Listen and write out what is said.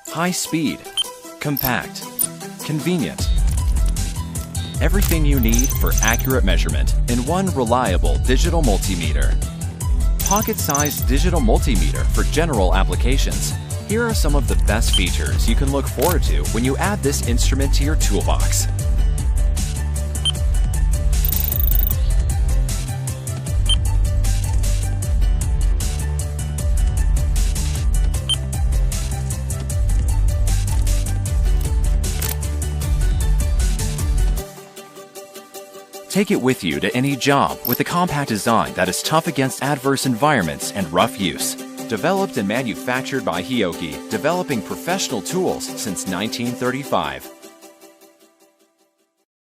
High speed, compact, convenient. Everything you need for accurate measurement in one reliable digital multimeter. Pocket-sized digital multimeter for general applications. Here are some of the best features you can look forward to when you add this instrument to your toolbox. Take it with you to any job with a compact design that is tough against adverse environments and rough use. Developed and manufactured by Hioki, developing professional tools since 1935.